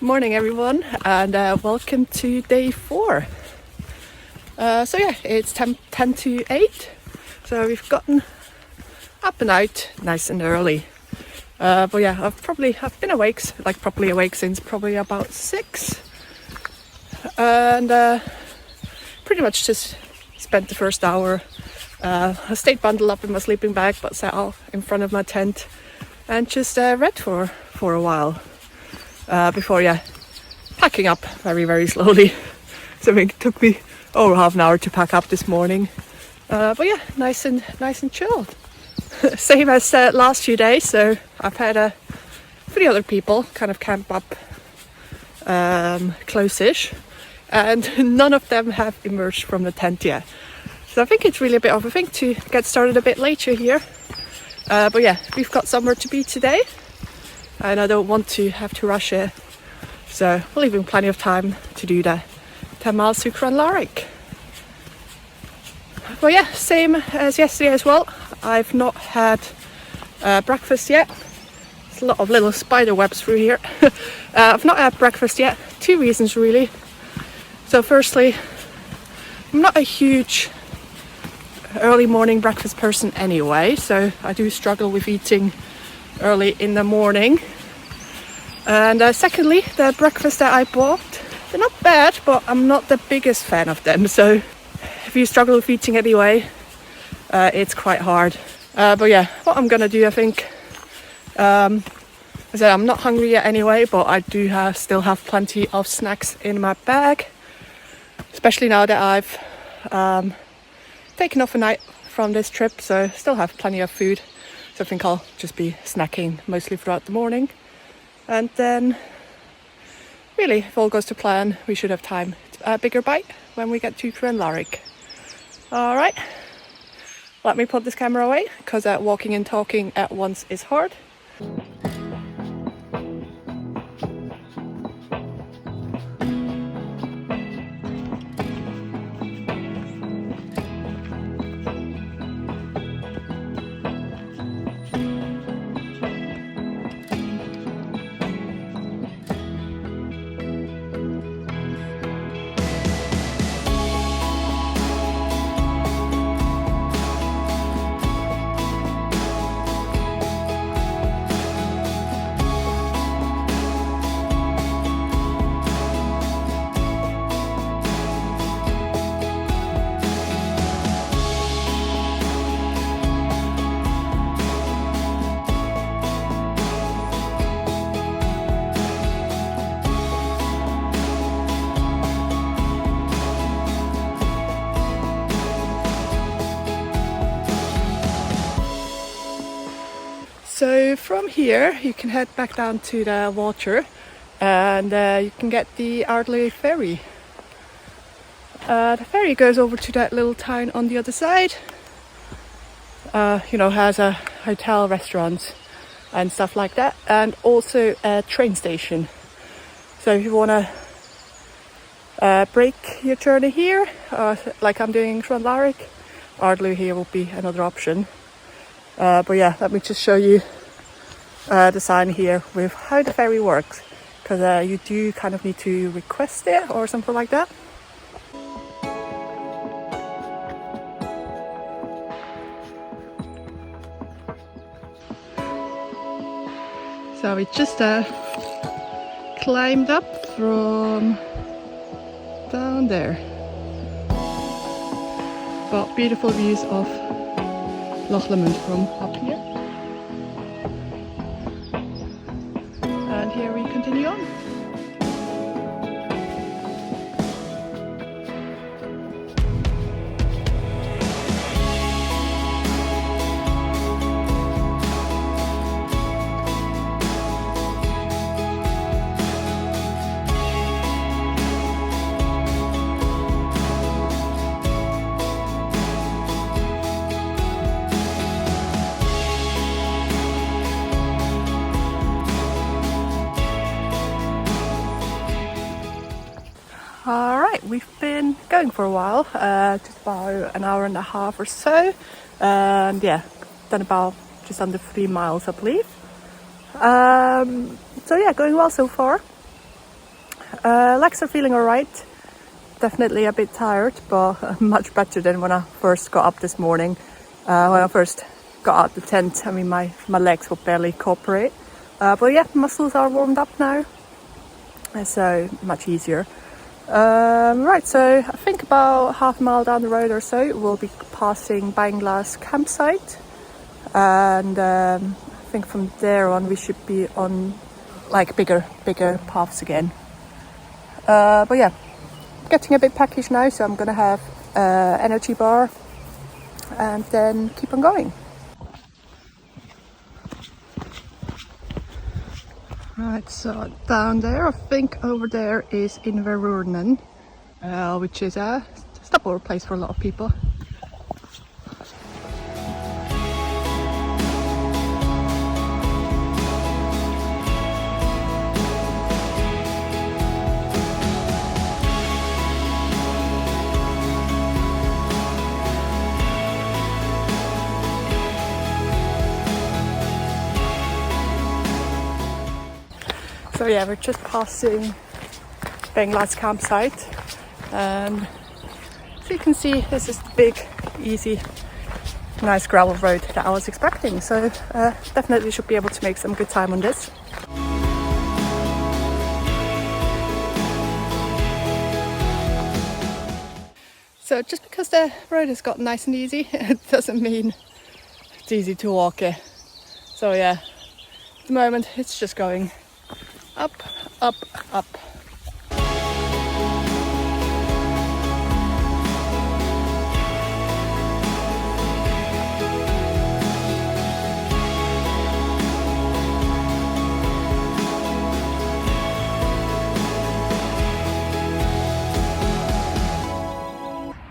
Morning everyone, and welcome to day 4. It's 10 to 8, so we've gotten up and out nice and early. I've been awake, properly awake since probably about 6, and pretty much just spent the first hour. I stayed bundled up in my sleeping bag, but sat out in front of my tent and just read for a while. Before packing up very slowly. So it took me over half an hour to pack up this morning. Nice and chilled. Same as last few days. So I've had 3 other people kind of camp up close-ish, and none of them have emerged from the tent yet. So I think it's really a bit of a thing to get started a bit later here. We've got somewhere to be today, and I don't want to have to rush it, so we're leaving plenty of time to do the 10 miles to Crianlarich. Same as yesterday as well. I've not had breakfast yet. There's a lot of little spider webs through here. I've not had breakfast yet. 2 reasons really. So firstly, I'm not a huge early morning breakfast person anyway, so I do struggle with eating early in the morning. And secondly, the breakfast that I bought, they're not bad, but I'm not the biggest fan of them. So if you struggle with eating anyway, it's quite hard. What I'm gonna do, I think, I said I'm not hungry yet anyway, but I do still have plenty of snacks in my bag, especially now that I've taken off a night from this trip, so still have plenty of food. So I think I'll just be snacking mostly throughout the morning. And then, really, if all goes to plan, we should have time to a bigger bite when we get to Crianlarich. Alright, let me put this camera away, because walking and talking at once is hard. So from here you can head back down to the water, and you can get the Ardley ferry. The ferry goes over to that little town on the other side. Has a hotel, restaurants and stuff like that, and also a train station. So if you want to break your journey here, like I'm doing in Crianlarich, Ardley here will be another option. Let me just show you the sign here with how the ferry works, because you do kind of need to request it or something like that. So we just climbed up from down there. Got beautiful views of Loch Lomond from up here. And here we continue on. Alright, we've been going for a while, just about an hour and a half or so, and done about just under 3 miles I believe. Going well so far. Legs are feeling alright. Definitely a bit tired, but much better than when I first got up this morning. When I first got out the tent, I mean, my legs would barely cooperate. But yeah, muscles are warmed up now, so much easier. Right, so I think about half a mile down the road or so, we'll be passing Banglass campsite. And I think from there on we should be on like bigger paths again. But yeah, getting a bit peckish now, so I'm gonna have energy bar and then keep on going. Right, so down there, I think over there is Inverunen, which is a stopover place for a lot of people. So yeah, we're just passing Banglass campsite, and as you can see, this is the big, easy, nice gravel road that I was expecting. So definitely should be able to make some good time on this. So just because the road has got nice and easy, it doesn't mean it's easy to walk it. So yeah, at the moment it's just going up, up, up.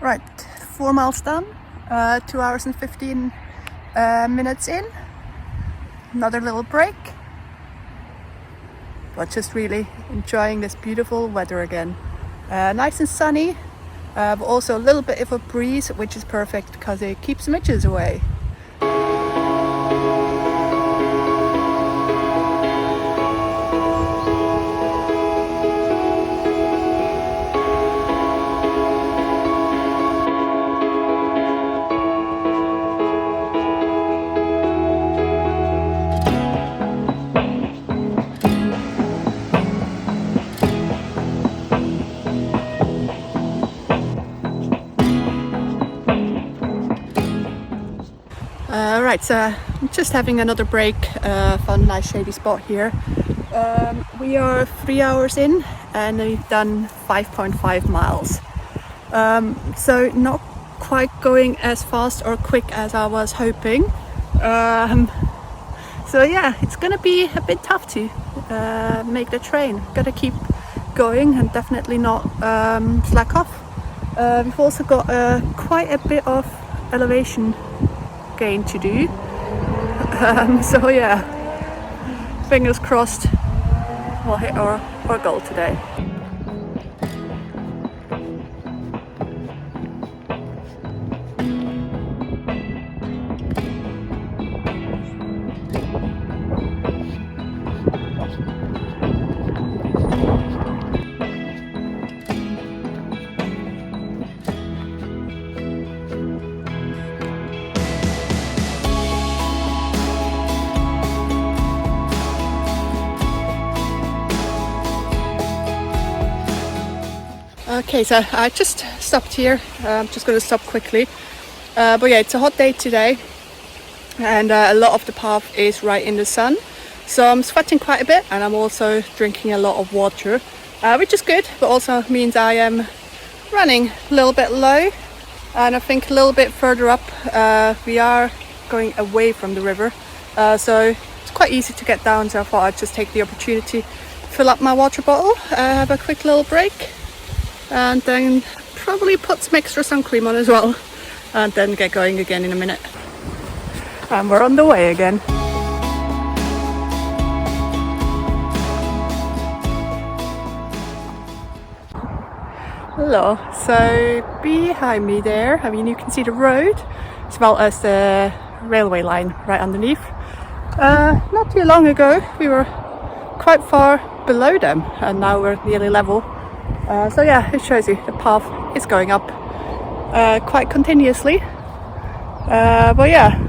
Right, 4 miles done, 2 hours and 15 minutes in. Another little break. But just really enjoying this beautiful weather again. Nice and sunny, but also a little bit of a breeze, which is perfect because it keeps midges away. Right, so I'm just having another break, found a nice shady spot here. We are 3 hours in and we've done 5.5 miles. So not quite going as fast or quick as I was hoping. So yeah, it's gonna be a bit tough to make the train. Gotta keep going and definitely not slack off. We've also got quite a bit of elevation gain to do. So yeah, fingers crossed we'll hit our goal today. Okay, so I just stopped here. I'm just going to stop quickly. But yeah, it's a hot day today and a lot of the path is right in the sun. So I'm sweating quite a bit and I'm also drinking a lot of water, which is good, but also means I am running a little bit low. And I think a little bit further up, we are going away from the river. So it's quite easy to get down, so I thought I'd just take the opportunity, fill up my water bottle, have a quick little break, and then probably put some extra sun cream on as well, and then get going again in a minute. And we're on the way again. Hello, so behind me there, I mean you can see the road as well as the railway line right underneath. Not too long ago we were quite quite far below them, and now we're nearly level. So yeah, it shows you the path is going up quite continuously. But yeah,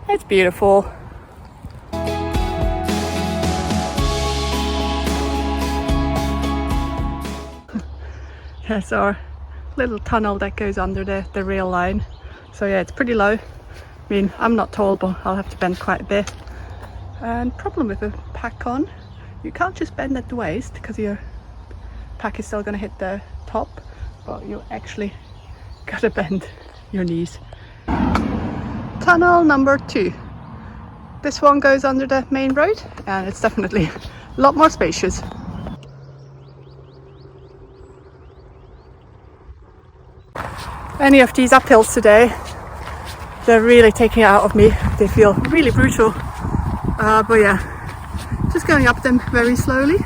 it's beautiful. There's our little tunnel that goes under the rail line. So yeah, it's pretty low. I mean, I'm not tall, but I'll have to bend quite a bit. And problem with a pack on, you can't just bend at the waist because your pack is still going to hit the top, but you actually gotta bend your knees. Tunnel number 2. This one goes under the main road, and it's definitely a lot more spacious. Any of these uphills today, they're really taking it out of me. They feel really brutal. But yeah, just going up them very slowly.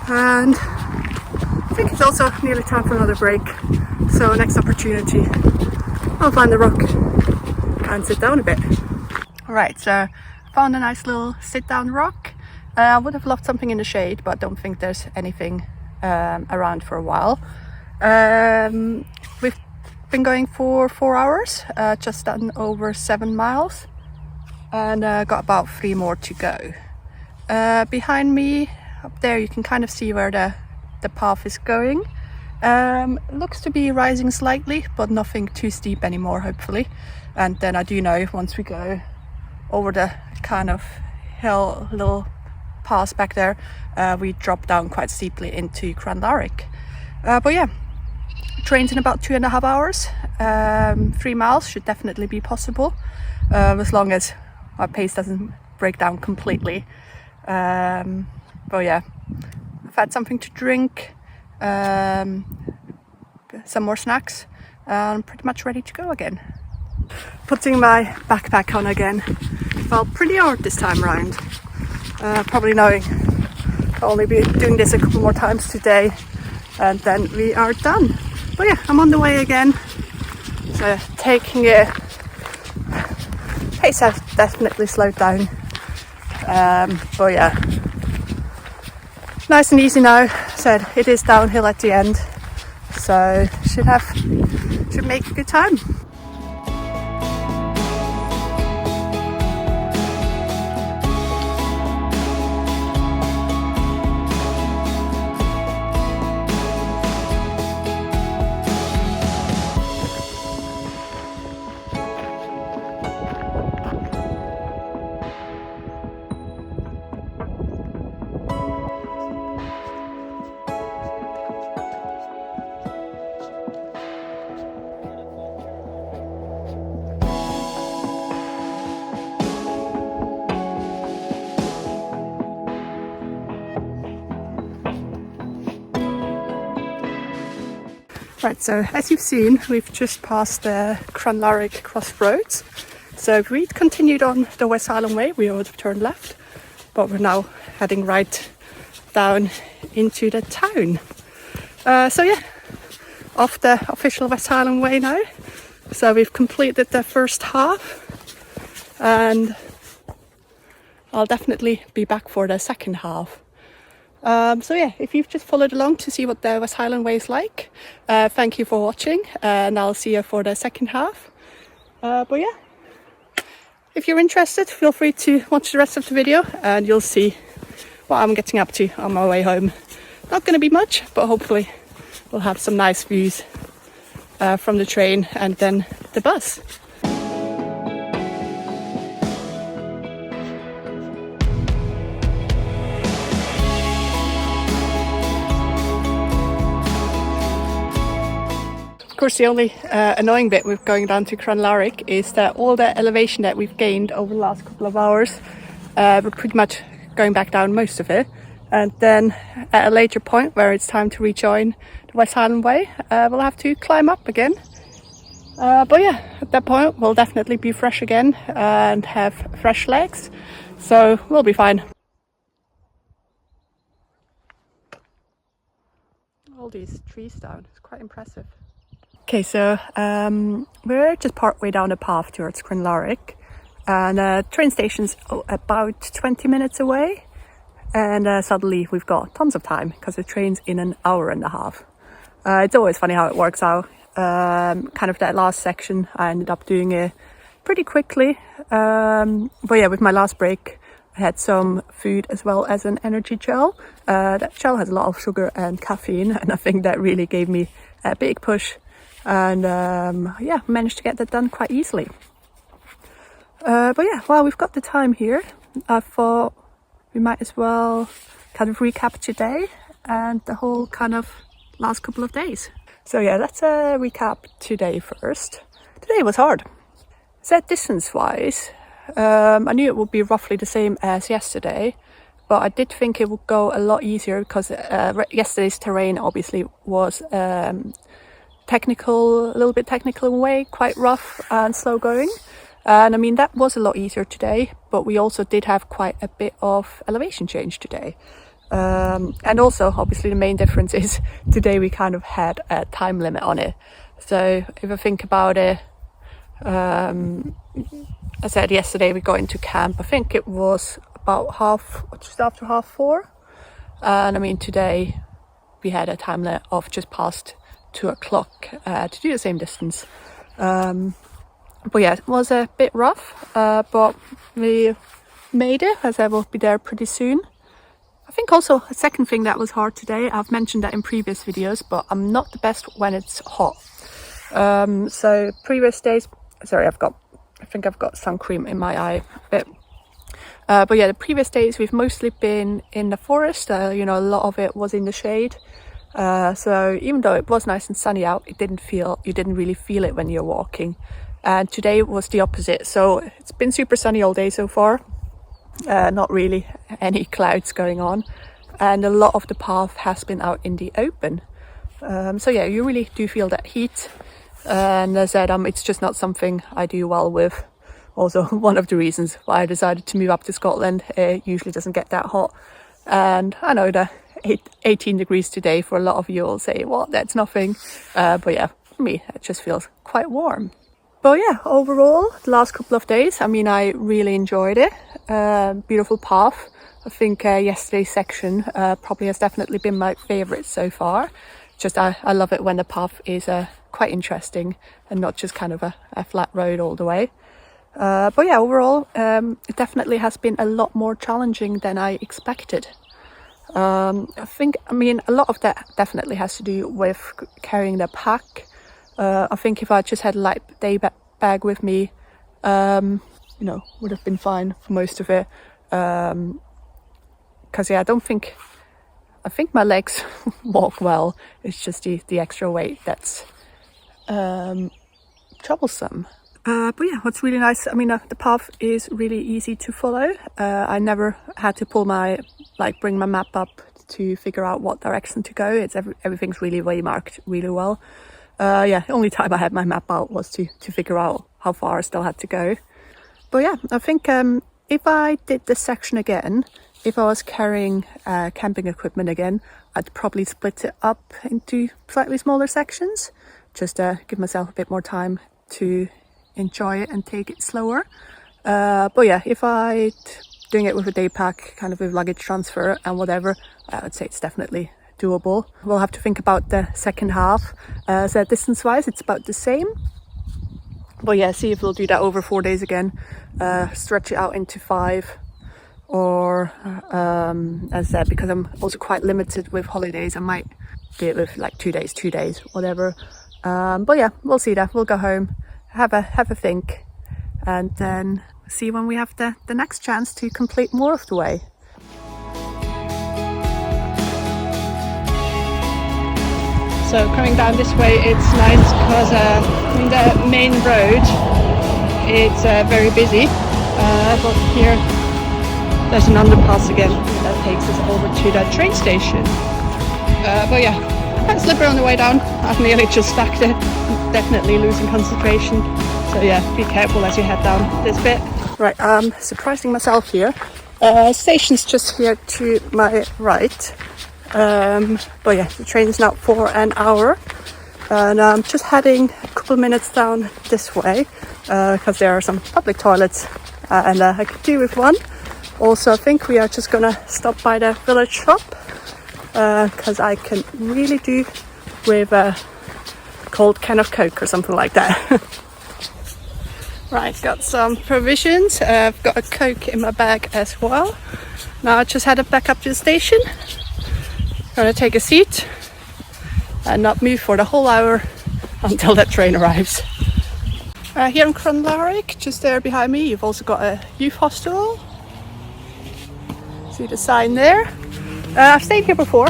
And I think it's also nearly time for another break. So next opportunity, I'll find the rock and sit down a bit. Alright, so found a nice little sit down rock. I would have loved something in the shade, but I don't think there's anything around for a while. We've been going for 4 hours, just done over 7 miles, and got about 3 more to go. Behind me up there you can kind of see where the path is going. Looks to be rising slightly, but nothing too steep anymore, hopefully. And then I do know once we go over the kind of hill, little pass back there, we drop down quite steeply into Crianlarich. But yeah, train's in about 2.5 hours. 3 miles should definitely be possible, as long as our pace doesn't break down completely. But yeah, I've had something to drink, some more snacks, and I'm pretty much ready to go again. Putting my backpack on again felt pretty hard this time around. Probably knowing I'll only be doing this a couple more times today, and then we are done. But yeah, I'm on the way again. So taking it, pace has definitely slowed down. But yeah, nice and easy now. Said it is downhill at the end, so should make a good time. Right, so as you've seen, we've just passed the Crianlarich Crossroads. So if we'd continued on the West Highland Way, we would have turned left, but we're now heading right down into the town. So yeah, off the official West Highland Way now. So we've completed the first half, and I'll definitely be back for the second half. So yeah, if you've just followed along to see what the West Highland Way is like, thank you for watching, and I'll see you for the second half. But yeah, if you're interested, feel free to watch the rest of the video and you'll see what I'm getting up to on my way home. Not going to be much, but hopefully we'll have some nice views from the train and then the bus. Of course, the only annoying bit with going down to Crianlarich is that all the elevation that we've gained over the last couple of hours, we're pretty much going back down most of it. And then at a later point where it's time to rejoin the West Highland Way, we'll have to climb up again. But yeah, at that point we'll definitely be fresh again and have fresh legs, so we'll be fine. All these trees down, it's quite impressive. Okay, so we're just part way down the path towards Crianlarich, and train station's about 20 minutes away. and suddenly we've got tons of time because the train's in an hour and a half. It's always funny how it works out. Kind of that last section I ended up doing it pretty quickly, but yeah, with my last break I had some food as well as an energy gel. That gel has a lot of sugar and caffeine, and I think that really gave me a big push, and yeah, managed to get that done quite easily. But yeah, while we've got the time here, I thought we might as well kind of recap today and the whole kind of last couple of days. So yeah, let's recap today first. Today was hard. So distance wise, I knew it would be roughly the same as yesterday, but I did think it would go a lot easier because yesterday's terrain obviously was technical, a little bit technical in a way, quite rough and slow going. And I mean, that was a lot easier today, but we also did have quite a bit of elevation change today. And also, obviously, the main difference is today we kind of had a time limit on it. So if I think about it, I said yesterday we got into camp, I think it was about just after 4:30. And I mean, today we had a time limit of just past 2 o'clock to do the same distance. But yeah, it was a bit rough, but we made it, as I will be there pretty soon. I think also a second thing that was hard today, I've mentioned that in previous videos, but I'm not the best when it's hot. So previous days, sorry, I think I've got sun cream in my eye a bit. But yeah, the previous days we've mostly been in the forest. You know, a lot of it was in the shade. So even though it was nice and sunny out, you didn't really feel it when you're walking. And today was the opposite. So it's been super sunny all day so far. Not really any clouds going on. And a lot of the path has been out in the open. So yeah, you really do feel that heat. And as I said, it's just not something I do well with. Also, one of the reasons why I decided to move up to Scotland. It usually doesn't get that hot. And I know that 18 degrees today for a lot of you will say, well, that's nothing. But yeah, for me, it just feels quite warm. But yeah, overall, the last couple of days, I mean, I really enjoyed it. Beautiful path. I think yesterday's section probably has definitely been my favourite so far. Just I love it when the path is quite interesting and not just kind of a flat road all the way. But yeah, overall, it definitely has been a lot more challenging than I expected. I mean, a lot of that definitely has to do with carrying the pack. I think if I just had a light day bag with me, you know, would have been fine for most of it. Because yeah, I think my legs walk well. It's just the extra weight that's troublesome. But yeah, what's really nice, I mean, the path is really easy to follow. I never had to bring my map up to figure out what direction to go. Everything's really waymarked really well. Yeah, the only time I had my map out was to figure out how far I still had to go. But yeah, I think if I did this section again, if I was carrying camping equipment again, I'd probably split it up into slightly smaller sections. Just give myself a bit more time to enjoy it and take it slower. But yeah, if I doing it with a day pack, kind of with luggage transfer and whatever, I would say it's definitely doable. We'll have to think about the second half. So distance wise, it's about the same. But yeah, see if we'll do that over 4 days again. Stretch it out into 5. Or as I said, because I'm also quite limited with holidays, I might do it with like 2 days, whatever. But yeah, we'll see that. We'll go home, have a think, and then see when we have the next chance to complete more of the way. So coming down this way, it's nice because the main road, it's very busy, but here there's an underpass again that takes us over to the train station. But yeah, quite slippery on the way down. I've nearly just stacked it. I'm definitely losing concentration. So yeah, be careful as you head down this bit. Right, I'm surprising myself here. Station's just here to my right. But yeah, the train's now for an hour. And I'm just heading a couple of minutes down this way because there are some public toilets and I could do with one. Also, I think we are just gonna stop by the village shop because I can really do with a cold can of Coke or something like that. Right, got some provisions. I've got a Coke in my bag as well. Now I just headed back up to the station. Gonna take a seat and not move for the whole hour until that train arrives. Here in Crianlarich, just there behind me, you've also got a youth hostel. See the sign there. I've stayed here before.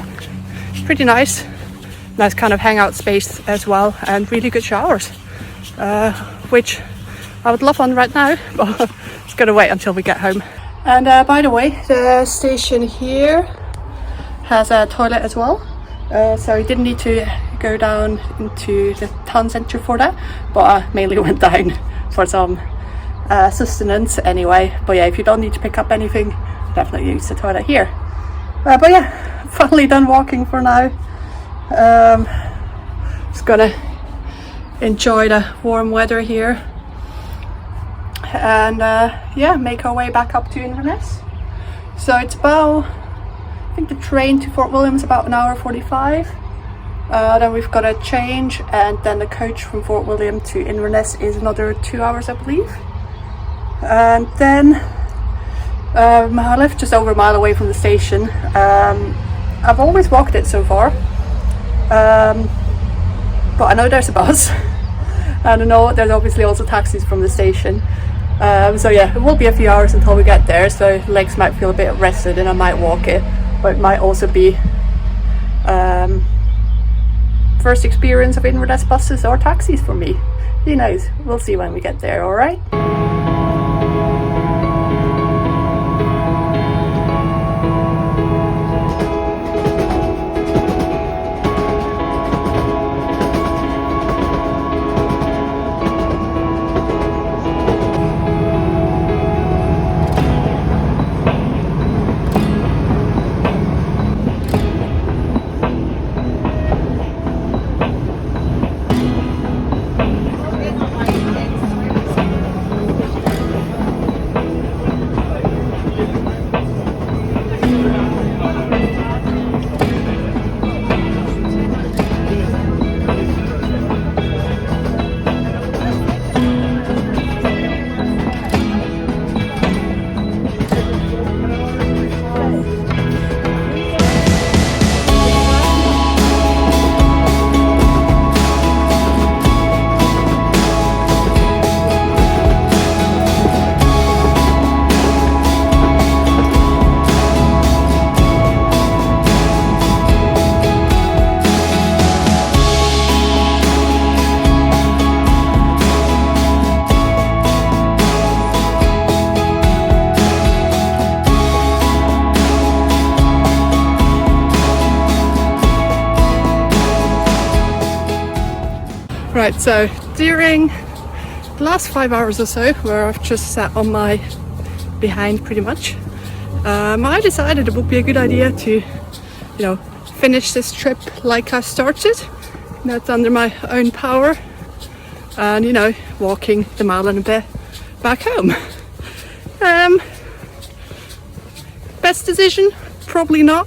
Pretty nice. Nice kind of hangout space as well, and really good showers, which I would love one right now, but it's gonna wait until we get home. And by the way, the station here has a toilet as well, so you didn't need to go down into the town centre for that, but I mainly went down for some sustenance anyway. But yeah, if you don't need to pick up anything, definitely use the toilet here. But yeah, finally done walking for now. Just gonna enjoy the warm weather here and yeah, make our way back up to Inverness. So it's about, I think the train to Fort William is about an hour 45. Then we've got a change, and then the coach from Fort William to Inverness is another 2 hours, I believe. And then I live just over a mile away from the station. I've always walked it so far, but I know there's a bus, and I know there's obviously also taxis from the station. So yeah, it will be a few hours until we get there, so legs might feel a bit rested and I might walk it, but it might also be first experience of Inverness buses or taxis for me. Who knows? We'll see when we get there, alright? Right, so during the last 5 hours or so, where I've just sat on my behind pretty much, I decided it would be a good idea to, finish this trip like I started. That's under my own power, and walking the mile and a bit back home. Best decision? Probably not.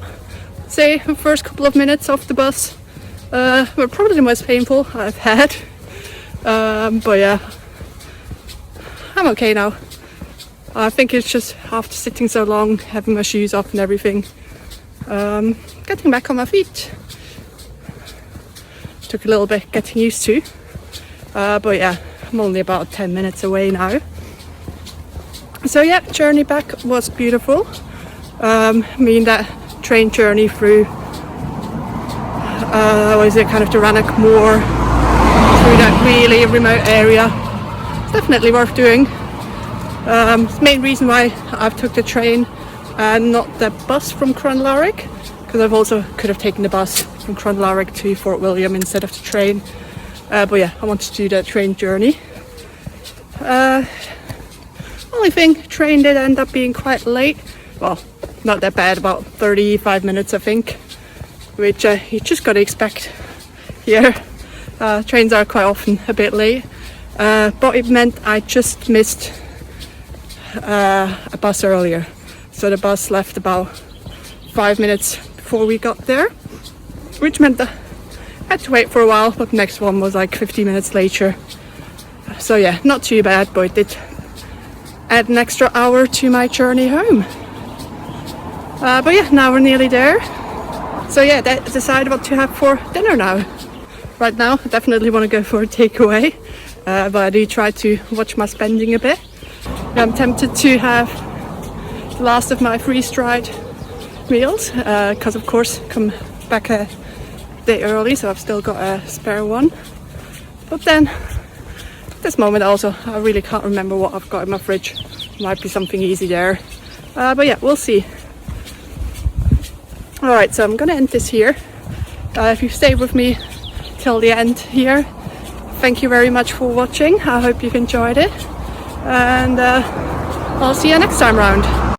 Say the first couple of minutes off the bus were probably the most painful I've had, but yeah, I'm okay now. I think it's just after sitting so long, having my shoes off and everything, getting back on my feet took a little bit getting used to, but yeah, I'm only about 10 minutes away now. So yeah, journey back was beautiful. That train journey through was it kind of Doune Moor, through that really remote area. It's definitely worth doing. The main reason why I've took the train and not the bus from Crianlarich, because I've also could have taken the bus from Crianlarich to Fort William instead of the train, but yeah, I wanted to do that train journey. Only thing, train did end up being quite late. Well, not that bad, about 35 minutes I think, which you just gotta expect here. Trains are quite often a bit late, but it meant I just missed a bus earlier. So so the bus left about 5 minutes before we got there, which meant that I had to wait for a while, but the next one was like 50 minutes later. So yeah, not too bad, but it did add an extra hour to my journey home. But yeah, now we're nearly there. So yeah, decide what to have for dinner now. Right now, I definitely want to go for a takeaway, but I do try to watch my spending a bit. I'm tempted to have the last of my freeze-dried meals, because of course come back a day early, so I've still got a spare one. But then, at this moment also, I really can't remember what I've got in my fridge. Might be something easy there. But yeah, we'll see. Alright, so I'm gonna end this here. If you've stayed with me till the end here, thank you very much for watching. I hope you've enjoyed it. And I'll see you next time round.